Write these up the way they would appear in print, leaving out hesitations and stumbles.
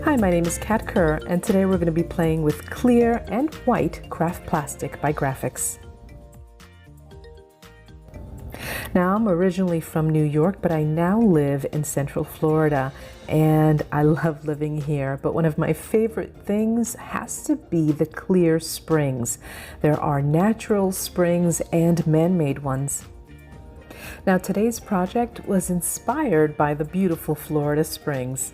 Hi, my name is Kat Kerr, and today we're going to be playing with clear and white craft plastic by Grafix. Now, I'm originally from New York, but I now live in Central Florida, and I love living here. But one of my favorite things has to be the clear springs. There are natural springs and man-made ones. Now, today's project was inspired by the beautiful Florida springs.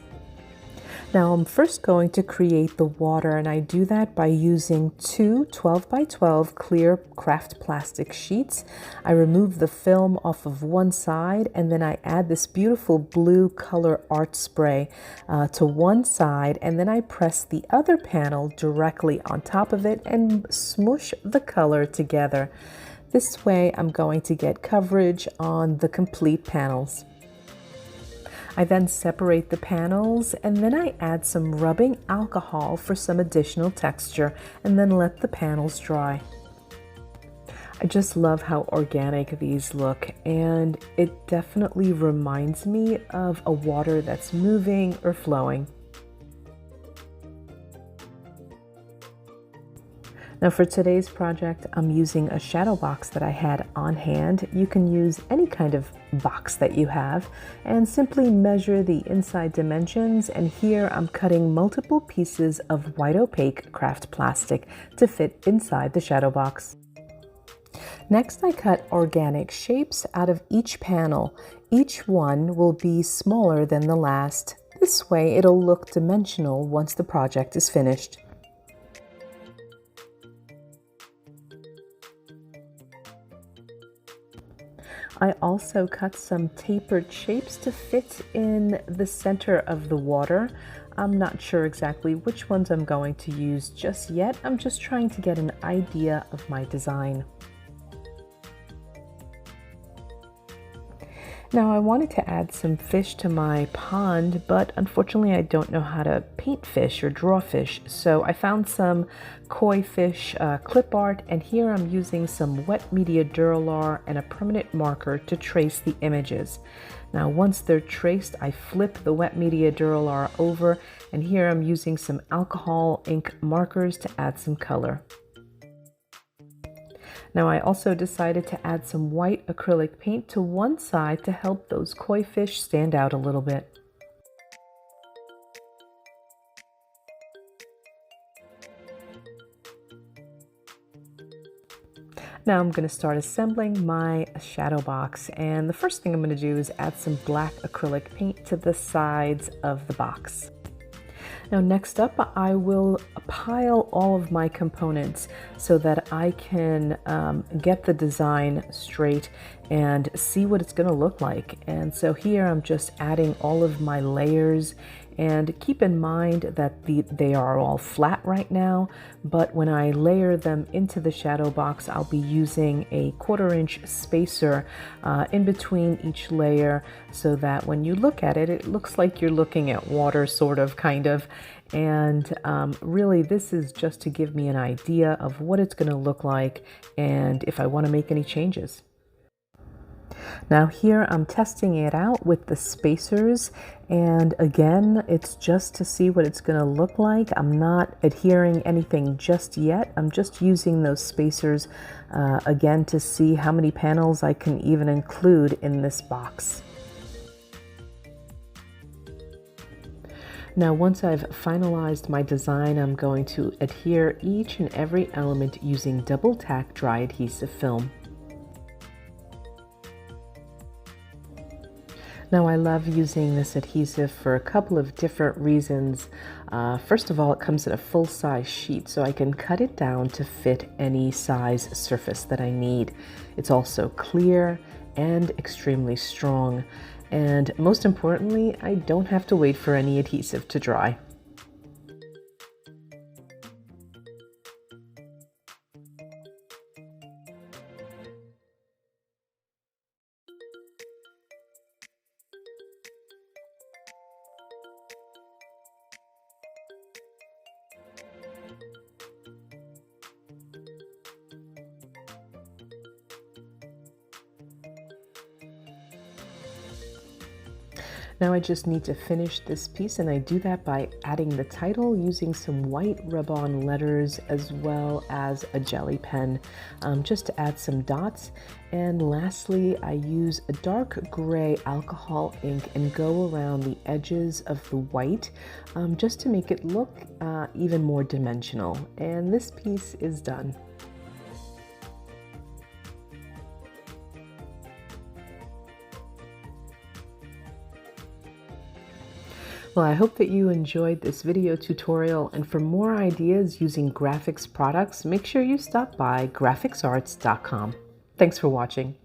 Now I'm first going to create the water, and I do that by using two 12 by 12 clear craft plastic sheets. I remove the film off of one side, and then I add this beautiful blue color art spray to one side, and then I press the other panel directly on top of it and smoosh the color together. This way I'm going to get coverage on the complete panels. I then separate the panels, and then I add some rubbing alcohol for some additional texture, and then let the panels dry. I just love how organic these look, and it definitely reminds me of a water that's moving or flowing. Now for today's project, I'm using a shadow box that I had on hand. You can use any kind of box that you have and simply measure the inside dimensions. And here I'm cutting multiple pieces of white opaque craft plastic to fit inside the shadow box. Next, I cut organic shapes out of each panel. Each one will be smaller than the last. This way it'll look dimensional once the project is finished. I also cut some tapered shapes to fit in the center of the water. I'm not sure exactly which ones I'm going to use just yet. I'm just trying to get an idea of my design. Now I wanted to add some fish to my pond, but unfortunately I don't know how to paint fish or draw fish, so I found some koi fish clip art, and here I'm using some wet Media Dura-lar and a permanent marker to trace the images. Now once they're traced, I flip the wet Media Dura-lar over, and here I'm using some alcohol ink markers to add some color. Now I also decided to add some white acrylic paint to one side to help those koi fish stand out a little bit. Now I'm going to start assembling my shadow box, and the first thing I'm going to do is add some black acrylic paint to the sides of the box. Now next up, I will pile all of my components so that I can get the design straight and see what it's going to look like. And so here I'm just adding all of my layers, and keep in mind that they are all flat right now, but when I layer them into the shadow box, I'll be using a 1/4 inch spacer in between each layer so that when you look at it, it looks like you're looking at water, sort of, kind of. And really this is just to give me an idea of what it's going to look like and if I want to make any changes. Now here I'm testing it out with the spacers, and again it's just to see what it's going to look like. I'm not adhering anything just yet. I'm just using those spacers again to see how many panels I can even include in this box. Now once I've finalized my design, I'm going to adhere each and every element using double Tack Dry Adhesive film. Now I love using this adhesive for a couple of different reasons. First of all, it comes in a full-size sheet, so I can cut it down to fit any size surface that I need. It's also clear and extremely strong. And most importantly, I don't have to wait for any adhesive to dry. Now I just need to finish this piece, and I do that by adding the title using some white rub-on letters as well as a jelly pen, just to add some dots. And lastly, I use a dark gray alcohol ink and go around the edges of the white just to make it look even more dimensional. And this piece is done. Well, I hope that you enjoyed this video tutorial, and for more ideas using Grafix products, make sure you stop by grafixarts.com. Thanks for watching.